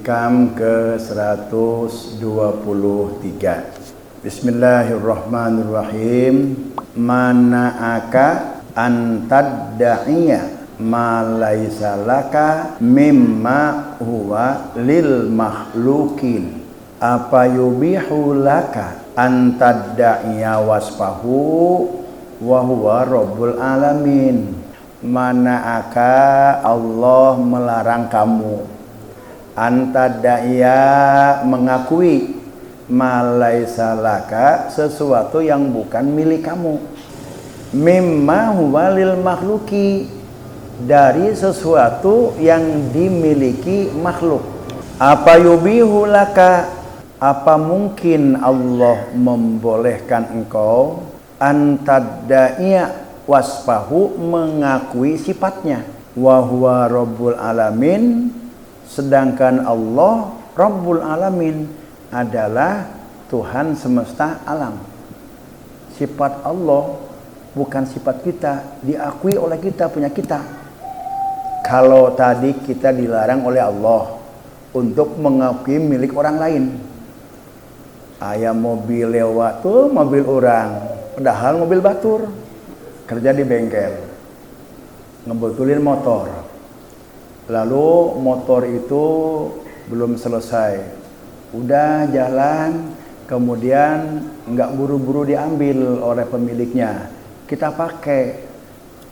Hikam ke-123. Bismillahirrahmanirrahim. Mana'aka antadda'iya ma laisa laka mimma huwa lil makhlukin. Apa yubihu laka antadda'iya wasfahu wa huwa rabbul alamin. Mana'aka, Allah melarang kamu, antadda'iya mengakui, malaisa laka sesuatu yang bukan milik kamu, mimma huwa lil makhluki dari sesuatu yang dimiliki makhluk. Apa yubihu laka, apa mungkin Allah membolehkan engkau antadda'iya wasfahu mengakui sifatnya, wa huwa rabbul alamin, sedangkan Allah Rabbul Alamin adalah Tuhan semesta alam. Sifat Allah bukan sifat kita, diakui oleh kita, punya kita. Kalau tadi kita dilarang oleh Allah untuk mengakui milik orang lain. Ayah mobil lewat tuh mobil orang, padahal mobil batur, kerja di bengkel, ngebetulin motor. Lalu motor itu belum selesai, udah jalan, kemudian nggak buru-buru diambil oleh pemiliknya. Kita pakai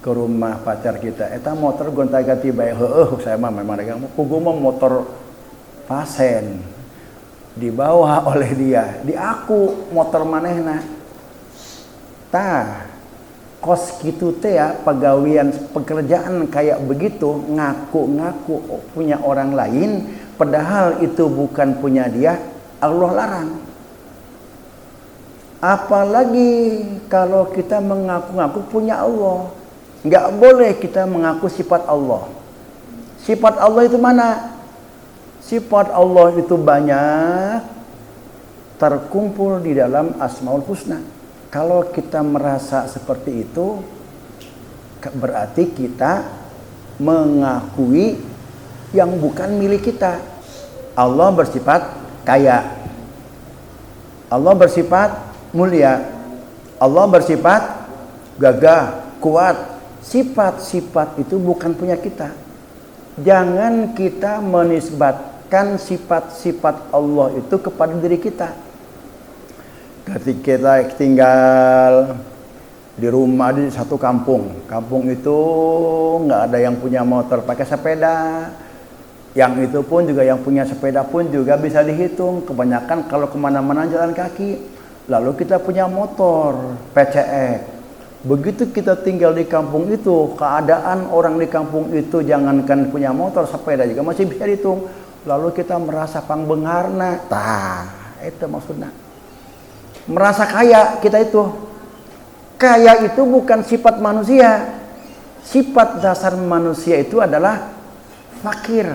ke rumah pacar kita. Eta motor gonta-ganti bae. Saya mah memang dagang pugu mah motor pasen. Dibawa oleh dia, diaku motor manehna. Tah kos gitu teh ya, pegawaian pekerjaan kayak begitu, ngaku-ngaku punya orang lain, padahal itu bukan punya dia, Allah larang. Apalagi kalau kita mengaku-ngaku punya Allah, nggak boleh kita mengaku sifat Allah. Sifat Allah itu mana? Sifat Allah itu banyak, terkumpul di dalam Asmaul Husna. Kalau kita merasa seperti itu, berarti kita mengakui yang bukan milik kita. Allah bersifat kaya, Allah bersifat mulia, Allah bersifat gagah, kuat. Sifat-sifat itu bukan punya kita. Jangan kita menisbatkan sifat-sifat Allah itu kepada diri kita. Ketika kita tinggal di rumah di satu kampung itu nggak ada yang punya motor, pakai sepeda. Yang itu pun juga yang punya sepeda pun juga bisa dihitung. Kebanyakan kalau kemana-mana jalan kaki. Lalu kita punya motor PCX. Begitu kita tinggal di kampung itu, keadaan orang di kampung itu jangankan punya motor, sepeda juga masih bisa dihitung. Lalu kita merasa pangbengarna. Tah, itu maksudnya. Merasa kaya kita itu. Kaya itu bukan sifat manusia. Sifat dasar manusia itu adalah fakir.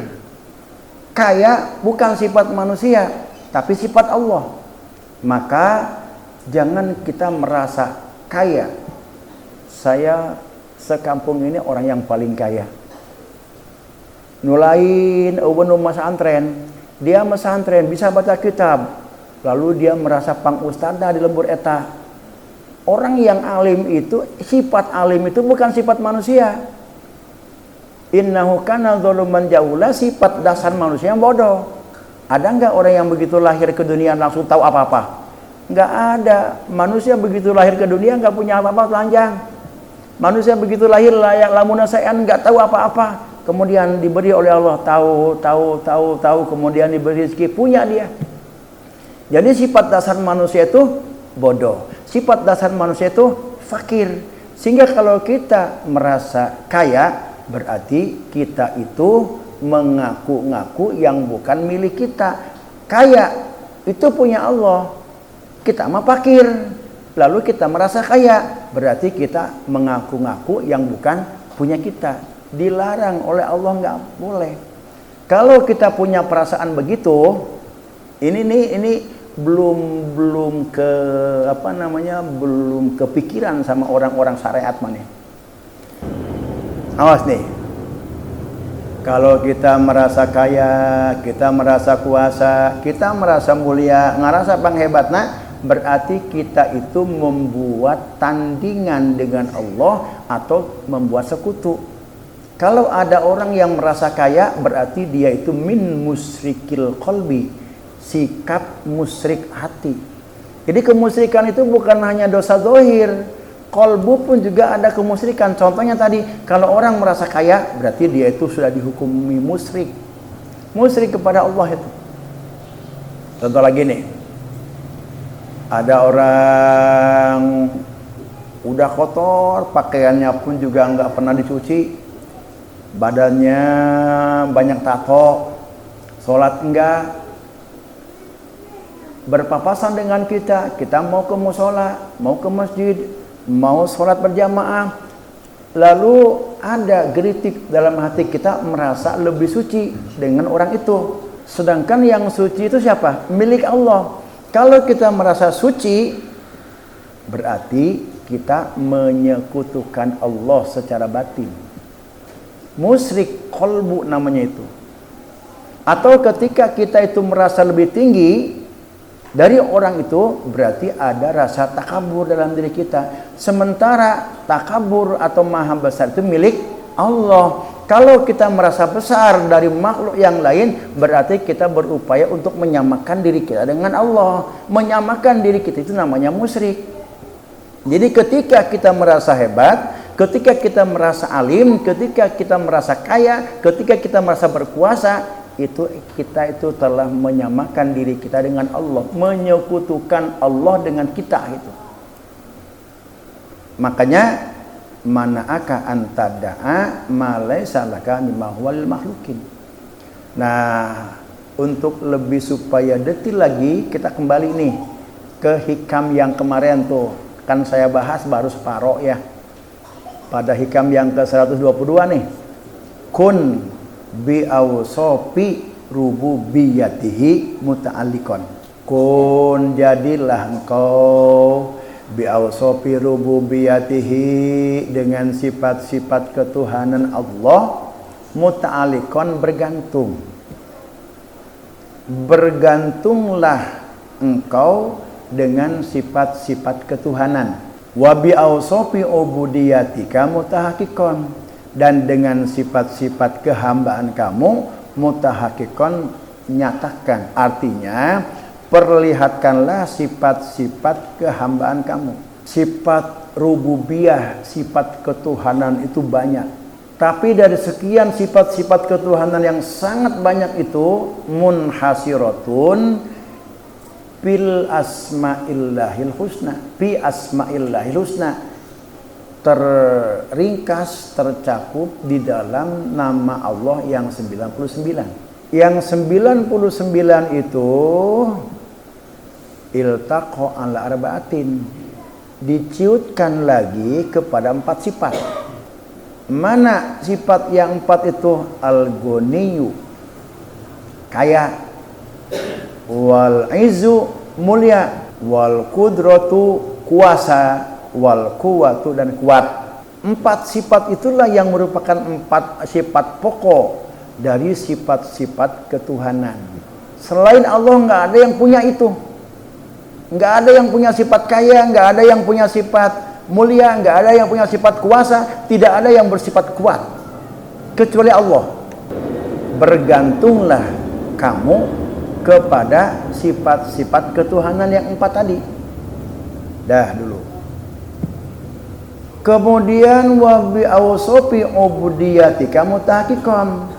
Kaya bukan sifat manusia, tapi sifat Allah. Maka jangan kita merasa kaya. Saya sekampung ini orang yang paling kaya. Nulain eueun masantren, dia masantren bisa baca kitab. Lalu dia merasa pang ustada di lembur eta. Orang yang alim itu, sifat alim itu bukan sifat manusia. Innahu kana zaluman jahula, sifat dasar manusia yang bodoh. Ada enggak orang yang begitu lahir ke dunia langsung tahu apa-apa? Enggak ada. Manusia begitu lahir ke dunia enggak punya apa-apa, telanjang. Manusia begitu lahir layak lamun saean enggak tahu apa-apa. Kemudian diberi oleh Allah tahu, kemudian diberi rezeki, punya dia. Jadi sifat dasar manusia itu bodoh. Sifat dasar manusia itu fakir. Sehingga kalau kita merasa kaya, berarti kita itu mengaku-ngaku yang bukan milik kita. Kaya itu punya Allah. Kita mah fakir. Lalu kita merasa kaya, berarti kita mengaku-ngaku yang bukan punya kita. Dilarang oleh Allah, nggak boleh. Kalau kita punya perasaan begitu, ini belum kepikiran sama orang-orang syariat mana. Awas nih. Kalau kita merasa kaya, kita merasa kuasa, kita merasa mulia, ngerasa panghebatna, berarti kita itu membuat tandingan dengan Allah atau membuat sekutu. Kalau ada orang yang merasa kaya, berarti dia itu min musyrikil qalbi, sikap musyrik hati. Jadi kemusyrikan itu bukan hanya dosa zahir, kolbu pun juga ada kemusyrikan. Contohnya tadi, kalau orang merasa kaya, berarti dia itu sudah dihukumi musyrik. Musyrik kepada Allah itu. Contoh lagi nih, ada orang udah kotor, pakaiannya pun juga nggak pernah dicuci, badannya banyak tato, sholat enggak, berpapasan dengan kita mau ke musola, mau ke masjid, mau sholat berjamaah, lalu ada geritik dalam hati kita merasa lebih suci dengan orang itu. Sedangkan yang suci itu siapa? Milik Allah. Kalau kita merasa suci, berarti kita menyekutukan Allah secara batin. Musyrik kolbu namanya itu. Atau ketika kita itu merasa lebih tinggi dari orang itu, berarti ada rasa takabur dalam diri kita. Sementara takabur atau maha besar itu milik Allah. Kalau kita merasa besar dari makhluk yang lain, berarti kita berupaya untuk menyamakan diri kita dengan Allah. Menyamakan diri kita itu namanya musyrik. Jadi ketika kita merasa hebat, ketika kita merasa alim, ketika kita merasa kaya, ketika kita merasa berkuasa, itu kita itu telah menyamakan diri kita dengan Allah, menyekutukan Allah dengan kita itu. Makanya mana'aka antada'a ma laysa laka mimma huwal makhlukin. Nah, untuk lebih supaya detil lagi, kita kembali nih ke hikam yang kemarin tuh. Kan saya bahas baru separoh ya. Pada hikam yang ke-122 nih. Kun bi'awsofi rububiyatihi muta'alliqan. Kun, jadilah engkau bi'awsofi rububiyatihi, dengan sifat-sifat ketuhanan Allah, muta'alliqan, bergantung. Bergantunglah engkau dengan sifat-sifat ketuhanan. Wa bi'awsofi ubudiyatika mutahaqqiqan, dan dengan sifat-sifat kehambaan kamu mutahaqqiqan, nyatakan. Artinya perlihatkanlah sifat-sifat kehambaan kamu. Sifat rububiyah, sifat ketuhanan itu banyak. Tapi dari sekian sifat-sifat ketuhanan yang sangat banyak itu, munhasiratun fil asma'illahil husna, fi asma'illahil husna, terringkas, tercakup di dalam nama Allah yang 99. Yang 99 itu iltaqo ala arba'atin, diciutkan lagi kepada 4 sifat. Mana sifat yang 4 itu? Al-ghaniyu, kaya, wal izu, mulia, wal qudratu, kuasa, wal quwwatu, dan kuat. 4 sifat itulah yang merupakan 4 sifat pokok dari sifat-sifat ketuhanan. Selain Allah nggak ada yang punya itu. Nggak ada yang punya sifat kaya, nggak ada yang punya sifat mulia, nggak ada yang punya sifat kuasa, tidak ada yang bersifat kuat kecuali Allah. Bergantunglah kamu kepada sifat-sifat ketuhanan yang 4 tadi. Dah dulu. Kemudian wa bi awsofi ubudiyatika mutahaqqiqan,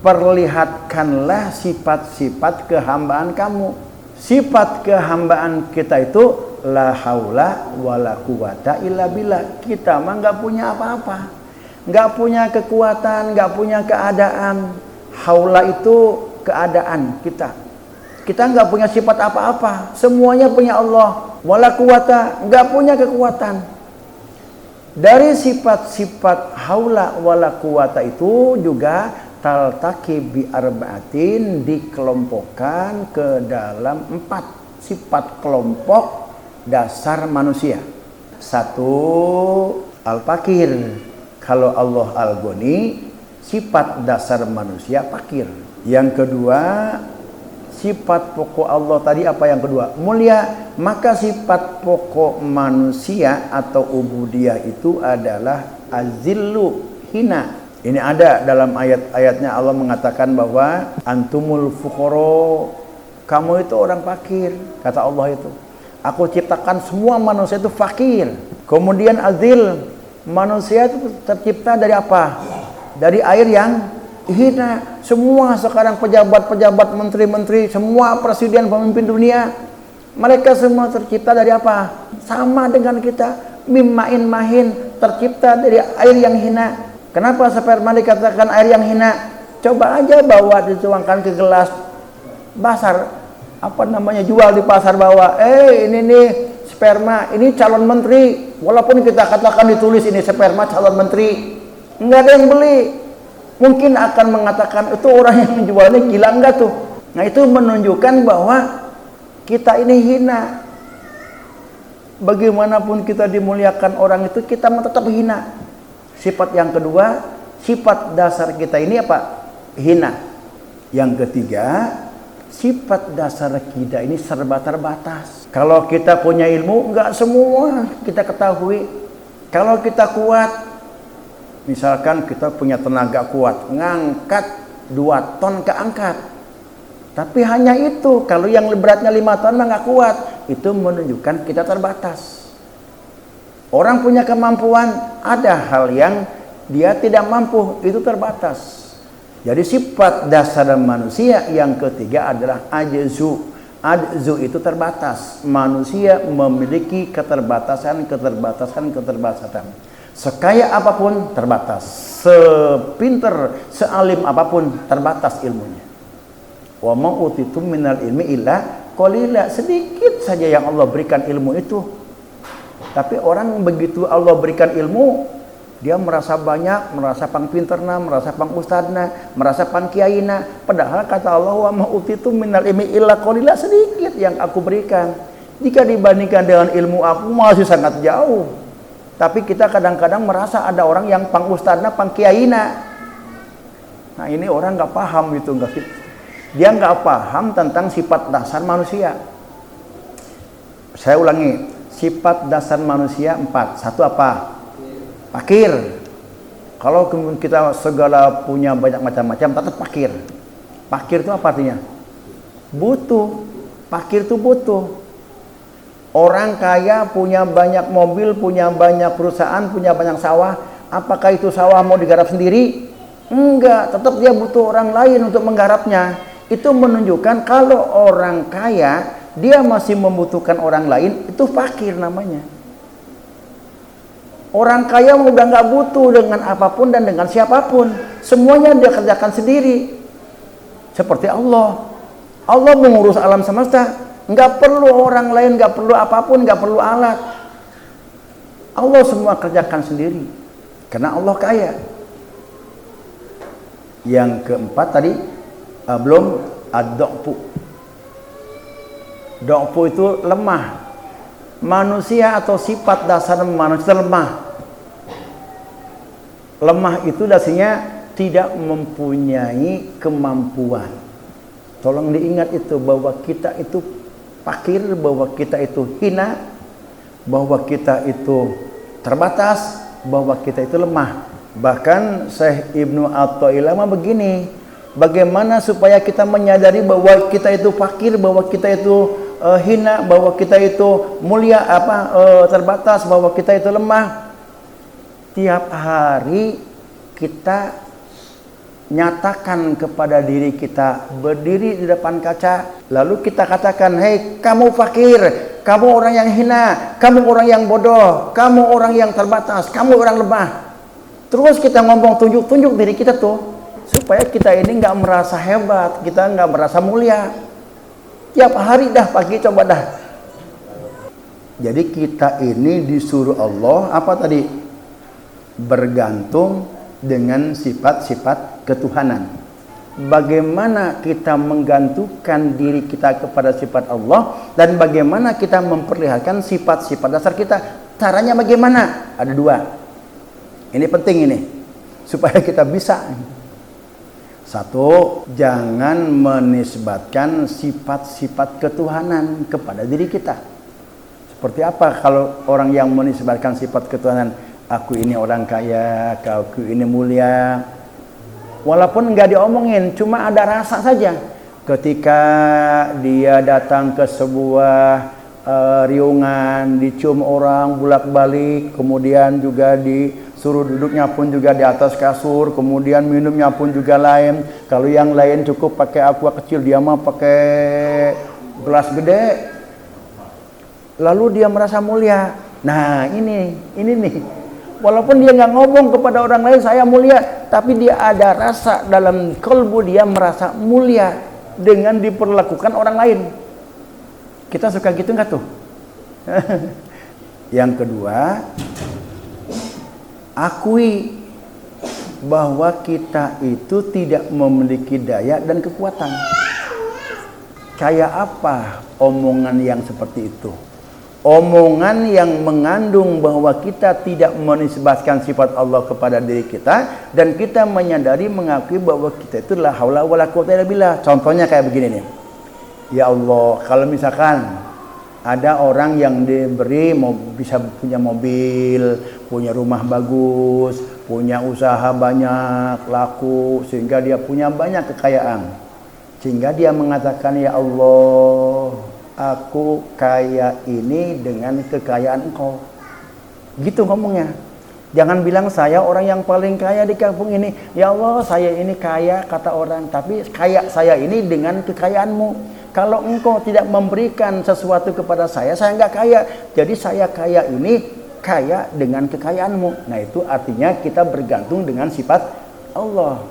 perlihatkanlah sifat-sifat kehambaan kamu. Sifat kehambaan kita itu la haula wala quwata illa billah. Kita mah nggak punya apa-apa, nggak punya kekuatan, nggak punya keadaan. Haula itu keadaan kita. Kita nggak punya sifat apa-apa, semuanya punya Allah. Wala quwata, nggak punya kekuatan. Dari sifat-sifat haula wala quwata itu juga taltaqi bi arba'atin, dikelompokkan ke dalam 4 sifat kelompok dasar manusia. 1 al-fakir, kalau Allah al-ghani, sifat dasar manusia fakir. Yang kedua, sifat pokok Allah tadi apa yang kedua? Mulia. Maka sifat pokok manusia atau ubudiyah itu adalah azillu, hina. Ini ada dalam ayat-ayatnya Allah mengatakan bahwa antumul fuqara, kamu itu orang fakir, kata Allah itu. Aku ciptakan semua manusia itu fakir. Kemudian azil, manusia itu tercipta dari apa? Dari air yang hina. Semua sekarang pejabat-pejabat, menteri-menteri, semua presiden, pemimpin dunia, mereka semua tercipta dari apa? Sama dengan kita, mimmain mahin, tercipta dari air yang hina. Kenapa sperma dikatakan air yang hina? Coba aja bawa, dituangkan ke gelas basar, jual di pasar, bawa, ini nih sperma, ini calon menteri. Walaupun kita katakan ditulis ini sperma calon menteri, nggak ada yang beli. Mungkin akan mengatakan itu orang yang menjualnya gila, enggak tuh. Nah, itu menunjukkan bahwa kita ini hina. Bagaimanapun kita dimuliakan orang itu, kita tetap hina. Sifat yang kedua, sifat dasar kita ini apa? Hina. Yang ketiga, sifat dasar kita ini serba terbatas. Kalau kita punya ilmu, enggak semua kita ketahui. Kalau kita kuat, misalkan kita punya tenaga kuat, ngangkat 2 ton keangkat. Tapi hanya itu, kalau yang beratnya 5 ton mah nggak kuat. Itu menunjukkan kita terbatas. Orang punya kemampuan, ada hal yang dia tidak mampu, itu terbatas. Jadi sifat dasar manusia yang ketiga adalah ajzu. Ajzu itu terbatas. Manusia memiliki keterbatasan. Sekaya apapun terbatas, sepinter, sealim apapun terbatas ilmunya. Wa ma utitum minal ilmi illa qalila, sedikit saja yang Allah berikan ilmu itu. Tapi orang begitu Allah berikan ilmu, dia merasa banyak, merasa pang pinterna, merasa pang ustadna, merasa pang kiaina. Padahal kata Allah, wa ma utitum minal ilmi illa qalila, sedikit yang aku berikan. Jika dibandingkan dengan ilmu aku masih sangat jauh. Tapi kita kadang-kadang merasa ada orang yang pang ustadna, pang kiaina. Nah, ini orang nggak paham itu, dia nggak paham tentang sifat dasar manusia. Saya ulangi, sifat dasar manusia 4. Satu apa? Fakir. Kalau kita segala punya banyak macam-macam, tetap fakir. Fakir itu apa artinya? Butuh. Fakir itu butuh. Orang kaya punya banyak mobil, punya banyak perusahaan, punya banyak sawah. Apakah itu sawah mau digarap sendiri? Enggak, tetap dia butuh orang lain untuk menggarapnya. Itu menunjukkan kalau orang kaya, dia masih membutuhkan orang lain, itu fakir namanya. Orang kaya udah nggak butuh dengan apapun dan dengan siapapun. Semuanya dia kerjakan sendiri. Seperti Allah. Allah mengurus alam semesta. Nggak perlu orang lain, nggak perlu apapun, nggak perlu alat. Allah semua kerjakan sendiri. Karena Allah kaya. Yang keempat tadi, belum ad-dha'fu. Dha'fu itu lemah. Manusia atau sifat dasar manusia lemah. Lemah itu dasarnya tidak mempunyai kemampuan. Tolong diingat itu, bahwa kita itu fakir, bahwa kita itu hina, bahwa kita itu terbatas, bahwa kita itu lemah. Bahkan Syekh Ibnu Athaillah begini, bagaimana supaya kita menyadari bahwa kita itu fakir, bahwa kita itu hina, bahwa kita itu mulia terbatas, bahwa kita itu lemah. Tiap hari kita nyatakan kepada diri kita, berdiri di depan kaca, lalu kita katakan, hei kamu fakir, kamu orang yang hina, kamu orang yang bodoh, kamu orang yang terbatas, kamu orang lemah. Terus kita ngomong, tunjuk-tunjuk diri kita tuh, supaya kita ini nggak merasa hebat, kita nggak merasa mulia. Tiap hari dah pagi coba dah. Jadi kita ini disuruh Allah apa tadi? Bergantung dengan sifat-sifat ketuhanan. Bagaimana kita menggantungkan diri kita kepada sifat Allah dan bagaimana kita memperlihatkan sifat-sifat dasar kita. Caranya bagaimana? Ada 2. Ini penting ini supaya kita bisa Satu, jangan menisbatkan sifat-sifat ketuhanan kepada diri kita. Seperti apa kalau orang yang menisbatkan sifat ketuhanan? Aku ini orang kaya, aku ini mulia. Walaupun enggak diomongin, cuma ada rasa saja. Ketika dia datang ke sebuah riungan, dicium orang bolak-balik, kemudian juga disuruh duduknya pun juga di atas kasur, kemudian minumnya pun juga lain. Kalau yang lain cukup pakai aqua kecil, dia mah pakai gelas gede. Lalu dia merasa mulia. Nah, ini nih. Walaupun dia nggak ngomong kepada orang lain saya mulia, tapi dia ada rasa dalam kalbu, dia merasa mulia dengan diperlakukan orang lain. Kita suka gitu nggak tuh? Yang kedua, akui bahwa kita itu tidak memiliki daya dan kekuatan. Kayak apa omongan yang seperti itu? Omongan yang mengandung bahwa kita tidak menisbatkan sifat Allah kepada diri kita, dan kita menyadari mengakui bahwa kita itu la haula wala quwwata illa billah. Contohnya kayak begini nih. Ya Allah, kalau misalkan ada orang yang diberi bisa punya mobil, punya rumah bagus, punya usaha banyak, laku, sehingga dia punya banyak kekayaan. Sehingga dia mengatakan, ya Allah, aku kaya ini dengan kekayaan Engkau. Gitu ngomongnya. Jangan bilang saya orang yang paling kaya di kampung ini. Ya Allah, saya ini kaya, kata orang. Tapi kaya saya ini dengan kekayaan-Mu. Kalau Engkau tidak memberikan sesuatu kepada saya nggak kaya. Jadi saya kaya ini kaya dengan kekayaan-Mu. Nah, itu artinya kita bergantung dengan sifat Allah.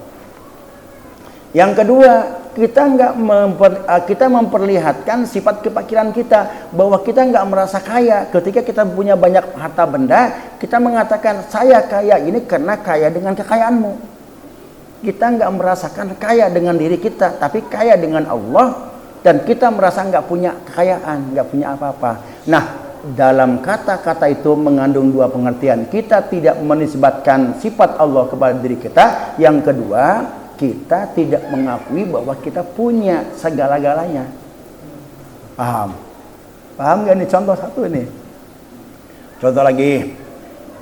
Yang kedua, kita memperlihatkan sifat kefakiran kita, bahwa kita nggak merasa kaya. Ketika kita punya banyak harta benda, kita mengatakan saya kaya ini karena kaya dengan kekayaan-Mu. Kita nggak merasakan kaya dengan diri kita, tapi kaya dengan Allah, dan kita merasa nggak punya kekayaan, nggak punya apa-apa. Nah, dalam kata-kata itu mengandung dua pengertian. Kita tidak menisbatkan sifat Allah kepada diri kita. Yang kedua, kita tidak mengakui bahwa kita punya segala-galanya. Paham? Paham gak nih? Contoh satu ini. Contoh lagi.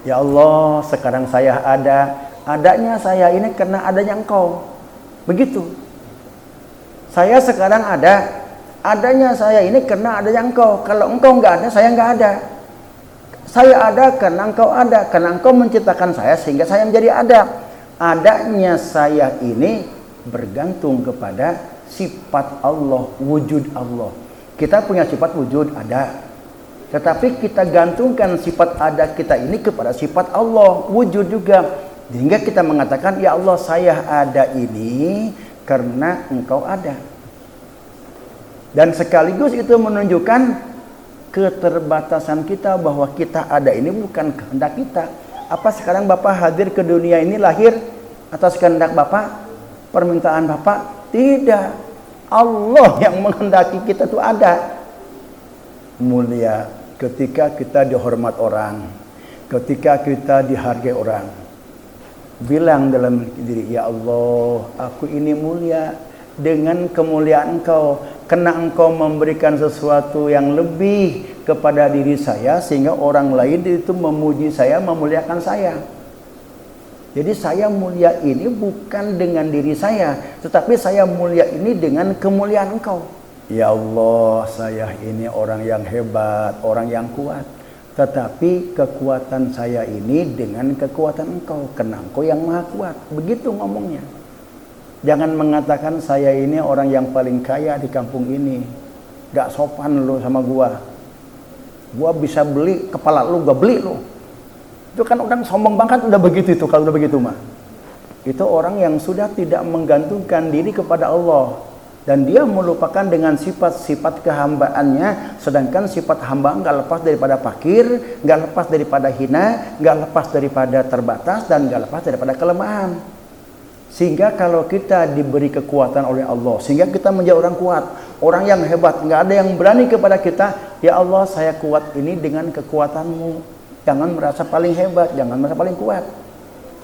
Ya Allah, sekarang saya adanya saya ini karena adanya Engkau. Begitu. Saya sekarang adanya saya ini karena adanya Engkau. Kalau Engkau nggak ada, saya nggak ada. Saya ada karena Engkau ada, karena Engkau menciptakan saya sehingga saya menjadi ada. Adanya saya ini bergantung kepada sifat Allah, wujud Allah. Kita punya sifat wujud, ada. Tetapi kita gantungkan sifat ada kita ini kepada sifat Allah, wujud juga. Sehingga kita mengatakan, ya Allah, saya ada ini karena Engkau ada. Dan sekaligus itu menunjukkan keterbatasan kita, bahwa kita ada ini bukan kehendak kita. Apa sekarang Bapak hadir ke dunia ini lahir atas kehendak Bapak, permintaan Bapak? Tidak. Allah yang menghendaki kita itu ada. Mulia ketika kita dihormat orang, ketika kita dihargai orang. Bilang dalam diri, ya Allah, aku ini mulia dengan kemuliaan Engkau, karena Engkau memberikan sesuatu yang lebih kepada diri saya, sehingga orang lain itu memuji saya, memuliakan saya. Jadi saya mulia ini bukan dengan diri saya, tetapi saya mulia ini dengan kemuliaan Engkau. Ya Allah, saya ini orang yang hebat, orang yang kuat, tetapi kekuatan saya ini dengan kekuatan Engkau, karena Engkau yang maha kuat. Begitu ngomongnya. Jangan mengatakan saya ini orang yang paling kaya di kampung ini. Gak sopan lu sama gua. Gua bisa beli kepala lu, gua beli lu. Itu kan orang sombong banget udah begitu itu. Kalau udah begitu mah, itu orang yang sudah tidak menggantungkan diri kepada Allah, dan dia melupakan dengan sifat-sifat kehambaannya. Sedangkan sifat hamba nggak lepas daripada fakir, nggak lepas daripada hina, nggak lepas daripada terbatas, dan nggak lepas daripada kelemahan. Sehingga kalau kita diberi kekuatan oleh Allah, sehingga kita menjadi orang kuat, orang yang hebat, nggak ada yang berani kepada kita. Ya Allah, saya kuat ini dengan kekuatan-Mu. Jangan merasa paling hebat, jangan merasa paling kuat.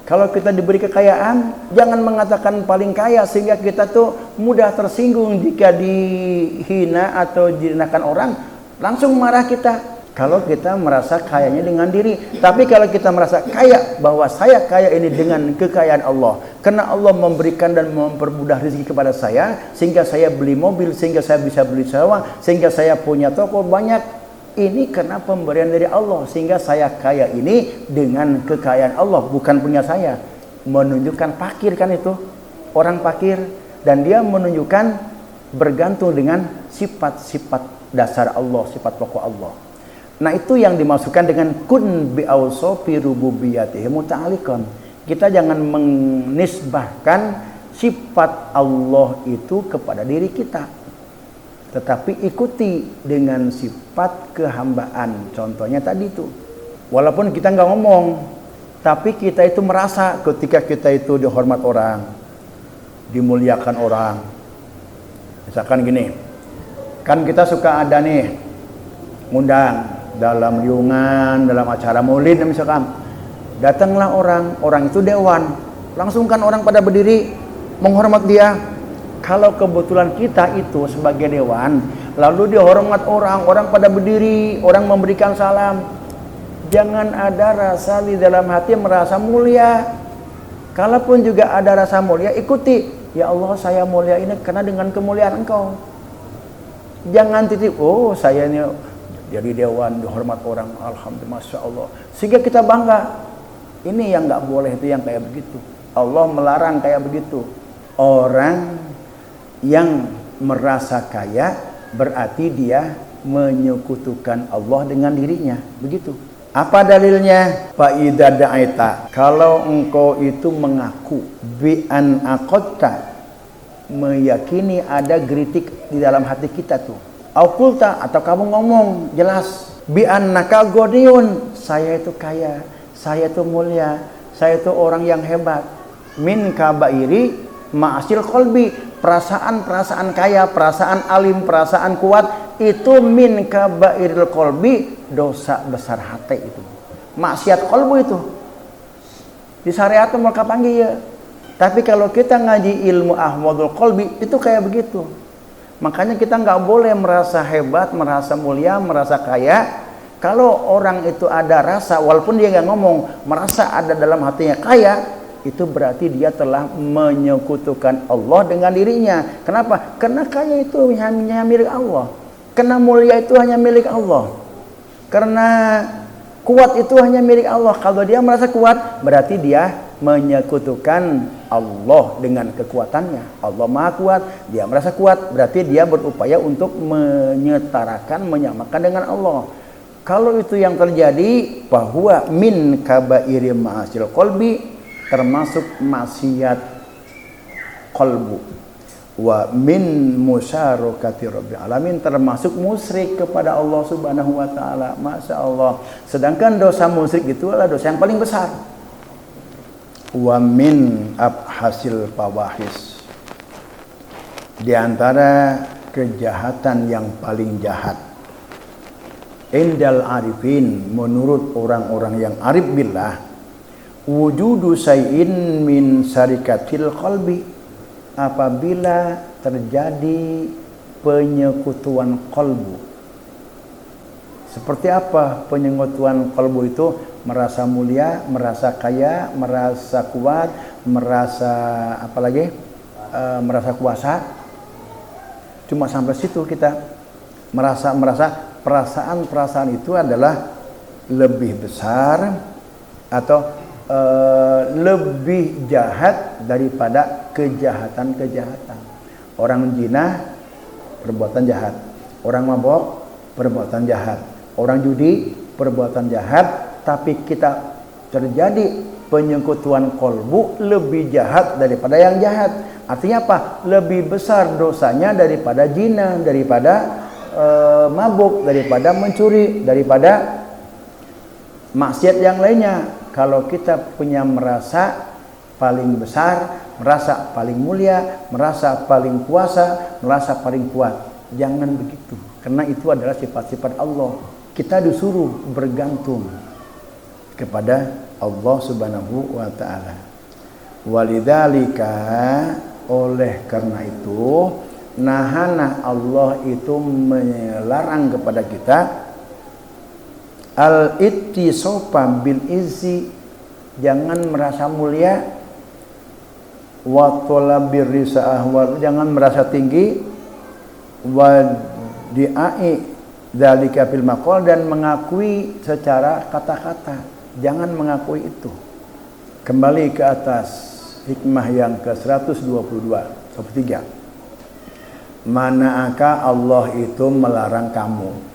Kalau kita diberi kekayaan, jangan mengatakan paling kaya sehingga kita tuh mudah tersinggung jika dihina atau dihinakan orang, langsung marah kita. Kalau kita merasa kayanya dengan diri, tapi kalau kita merasa kaya, bahwa saya kaya ini dengan kekayaan Allah, karena Allah memberikan dan mempermudah rezeki kepada saya, sehingga saya beli mobil, sehingga saya bisa beli sewa, sehingga saya punya toko banyak. Ini karena pemberian dari Allah, sehingga saya kaya ini dengan kekayaan Allah, bukan punya saya. Menunjukkan fakir kan itu, orang fakir, dan dia menunjukkan bergantung dengan sifat-sifat dasar Allah, sifat pokok Allah. Nah, itu yang dimaksudkan dengan kun bi awsafi rububiyyatihi muta'alliqan. Kita jangan menisbahkan sifat Allah itu kepada diri kita, tetapi ikuti dengan sifat kehambaan. Contohnya tadi itu, walaupun kita nggak ngomong, tapi kita itu merasa ketika kita itu dihormat orang, dimuliakan orang. Misalkan gini, kan kita suka ada nih ngundang dalam riungan, dalam acara maulid misalkan, datanglah orang itu dewan, langsung kan orang pada berdiri menghormat dia. Kalau kebetulan kita itu sebagai dewan, lalu dihormat orang pada berdiri, orang memberikan salam, jangan ada rasa di dalam hati merasa mulia. Kalaupun juga ada rasa mulia, ikuti, ya Allah saya mulia ini karena dengan kemuliaan Engkau. Jangan titip, oh saya ini jadi dewan dihormat orang, alhamdulillah, masya Allah, sehingga kita bangga. Ini yang nggak boleh, itu yang kayak begitu. Allah melarang kayak begitu. Orang yang merasa kaya berarti dia menyekutukan Allah dengan dirinya, begitu. Apa dalilnya? Fa idza da'aita, kalau engkau itu mengaku bi an aqatta, meyakini ada geritik di dalam hati kita tuh. Aukulta, atau kamu ngomong jelas, bi annaka ghodiyun, saya itu kaya, saya itu mulia, saya itu orang yang hebat. Min kabairi ma'asil qalbi, perasaan kaya, perasaan alim, perasaan kuat, itu min kabairil qalbi, dosa besar hati itu. Maksiat qalbu itu. Di syariat itu mereka panggil ya. Tapi kalau kita ngaji ilmu ahwadul qalbi, itu kayak begitu. Makanya kita nggak boleh merasa hebat, merasa mulia, merasa kaya. Kalau orang itu ada rasa, walaupun dia nggak ngomong, merasa ada dalam hatinya kaya, itu berarti dia telah menyekutukan Allah dengan dirinya. Kenapa? Karena kaya itu hanya milik Allah. Karena mulia itu hanya milik Allah. Karena kuat itu hanya milik Allah. Kalau dia merasa kuat, berarti dia menyekutukan Allah dengan kekuatannya. Allah Maha Kuat, dia merasa kuat, berarti dia berupaya untuk menyetarakan, menyamakan dengan Allah. Kalau itu yang terjadi, bahwa min kabairi ma'asil qalbi, termasuk maksiat qalbu, wa min musyarakati rabbil alamin, termasuk musyrik kepada Allah Subhanahu wa taala. Masya Allah. Sedangkan dosa musyrik itu adalah dosa yang paling besar. Wa min abhasil fawahis, di antara kejahatan yang paling jahat, indal arifin, menurut orang-orang yang arif billah, wujudu syai'in min syarikatil qalbi, apabila terjadi penyekutuan qalbu. Seperti apa penyekutuan qalbu itu? Merasa mulia, merasa kaya, merasa kuat, merasa apa lagi? Merasa kuasa. Cuma sampai situ kita merasa perasaan itu adalah lebih besar atau lebih jahat daripada kejahatan-kejahatan. Orang zina perbuatan jahat, orang mabok perbuatan jahat, orang judi perbuatan jahat. Tapi kita terjadi penyekutuan kolbu, lebih jahat daripada yang jahat. Artinya apa? Lebih besar dosanya daripada zina, daripada mabuk, daripada mencuri, daripada maksiat yang lainnya. Kalau kita punya merasa paling besar, merasa paling mulia, merasa paling kuasa, merasa paling kuat, jangan begitu. Karena itu adalah sifat-sifat Allah. Kita disuruh bergantung kepada Allah Subhanahu wa taala. Walidzalika, oleh karena itu nahana, Allah itu melarang kepada kita al-ittisofa bil izzi, jangan merasa mulia, wa talabir risaah, jangan merasa tinggi, wa di'ai dzalika fil maqal, dan mengakui secara kata-kata, jangan mengakui itu. Kembali ke atas hikmah yang ke-122 3. Manakah Allah itu melarang kamu?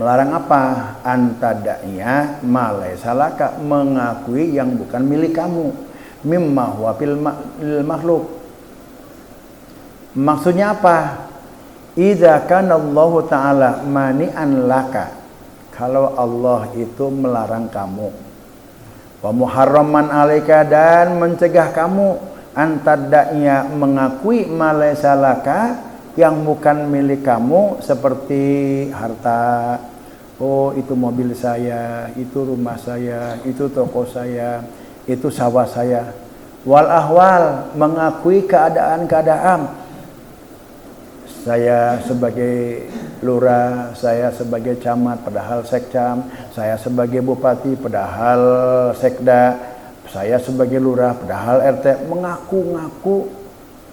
Melarang apa? Antadaiya malaisalaka, mengakui yang bukan milik kamu, mimma huwa fil makhluk. Maksudnya apa? Idza kana Allah taala mani'an laka, kalau Allah itu melarang kamu, wa muharraman alaika, dan mencegah kamu, antadaiya mengakui malaisalaka, yang bukan milik kamu, seperti harta. Oh, itu mobil saya, itu rumah saya, itu toko saya, itu sawah saya. Wal ahwal, mengakui keadaan-keadaan. Saya sebagai lurah, saya sebagai camat padahal sekcam, saya sebagai bupati padahal sekda, saya sebagai lurah padahal RT. Mengaku-ngaku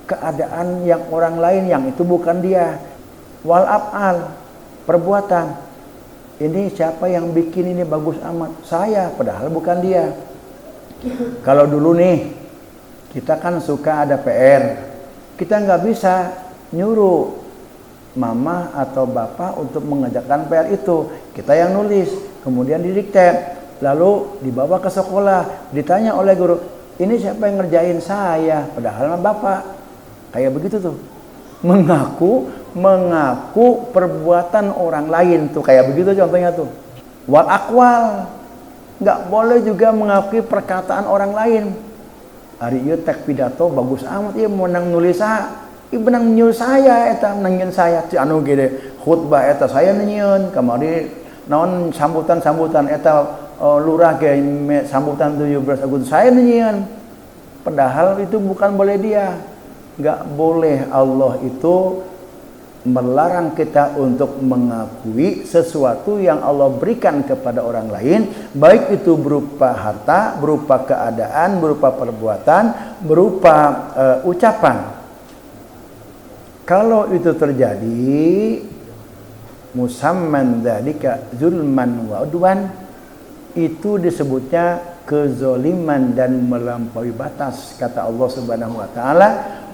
keadaan yang orang lain yang itu bukan dia. Wal af'al, perbuatan. Ini siapa yang bikin ini bagus amat? Saya, padahal bukan dia. Kalau dulu nih, kita kan suka ada PR, kita nggak bisa nyuruh mama atau bapak untuk mengerjakan PR itu. Kita yang nulis, kemudian didikte, lalu dibawa ke sekolah, ditanya oleh guru, ini siapa yang ngerjain? Saya, padahal bapak. Kayak begitu tuh, mengaku perbuatan orang lain tuh, kayak begitu contohnya tuh. Wal akwal, nggak boleh juga mengakui perkataan orang lain. Hari ieu tek pidato bagus amat, ieu menang nulis benang nyul saya, eta nangin saya anu gede khutbah eta saya nanyeun kamari naon sambutan eta lurah ge sambutan 17 Agustus saya nanyeun, padahal itu bukan boleh dia. Nggak boleh. Allah itu melarang kita untuk mengakui sesuatu yang Allah berikan kepada orang lain, baik itu berupa harta, berupa keadaan, berupa perbuatan, berupa ucapan. Kalau itu terjadi, musamman dzalika zulman wa udwan, itu disebutnya kezoliman dan melampaui batas, kata Allah Subhanahu wa taala.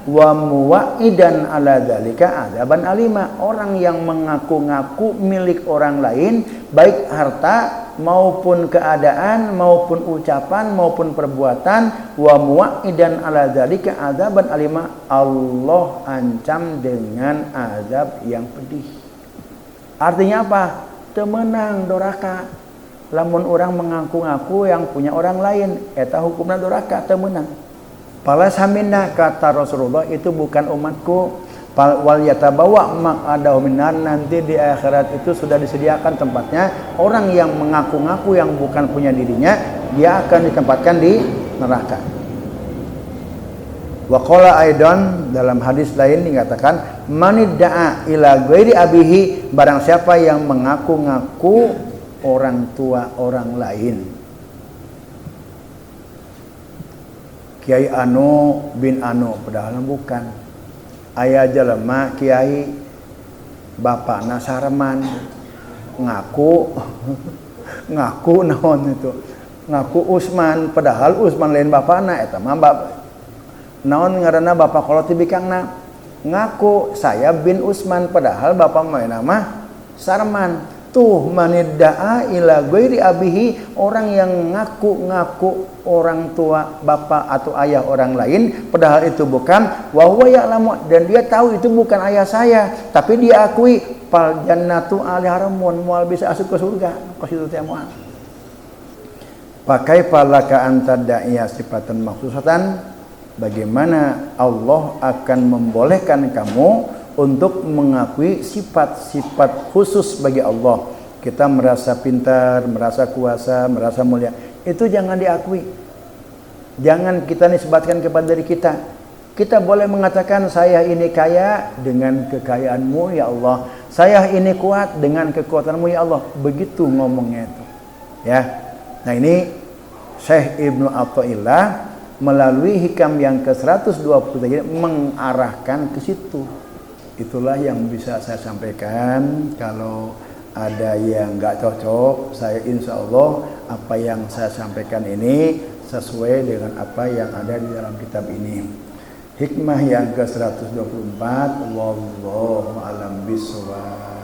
Wa muwaidan ala dzalika adzaban alima, orang yang mengaku-ngaku milik orang lain, baik harta maupun keadaan maupun ucapan maupun perbuatan, wa muwaidan ala dzalika adzaban alima, Allah ancam dengan azab yang pedih. Artinya apa? Teu meunang doraka. Lamun orang mengaku-ngaku yang punya orang lain, eta hukumna doraka, teu meunang. Pala saminna, kata Rasulullah, itu bukan umatku. Wal yatabawa maq'adahu minan, nanti di akhirat itu sudah disediakan tempatnya orang yang mengaku-ngaku yang bukan punya dirinya, dia akan ditempatkan di neraka. Wa qala aidan, dalam hadis lain dikatakan, manidda'a ila ghairi abihi, barang siapa yang mengaku-ngaku orang tua orang lain. Kiai anu bin anu, padahal bukan. Aya jelema kiai bapakna sareman, ngaku naon itu, ngaku Usman, padahal Usman lain bapakna, eta mah naon ngaranna bapak kolot tibikangna, ngaku saya bin Usman, padahal bapak mah Sarman. Tuh manidda'a ila ghairi abihi, orang yang ngaku-ngaku orang tua bapak atau ayah orang lain, padahal itu bukan. Wa huwa ya'lamu, dan dia tahu itu bukan ayah saya, tapi dia akui. Fal jannatu aliharamun, moal bisa asup ke surga, ke situ teh moal. Pakai palaka antadaiya sifatan maksusatan, bagaimana Allah akan membolehkan kamu untuk mengakui sifat-sifat khusus bagi Allah. Kita merasa pintar, merasa kuasa, merasa mulia. itu jangan diakui. Jangan kita nisbatkan kepada diri kita. Kita boleh mengatakan saya ini kaya dengan kekayaan-Mu ya Allah. Saya ini kuat dengan kekuatan-Mu ya Allah. Begitu ngomongnya itu. Ya. Nah ini Syekh Ibnu Athaillah melalui hikam yang ke-123 mengarahkan ke situ. Itulah yang bisa saya sampaikan. Kalau ada yang nggak cocok, saya insya Allah apa yang saya sampaikan ini sesuai dengan apa yang ada di dalam kitab ini. Hikmah yang ke-124, wallahu a'lam bishawab.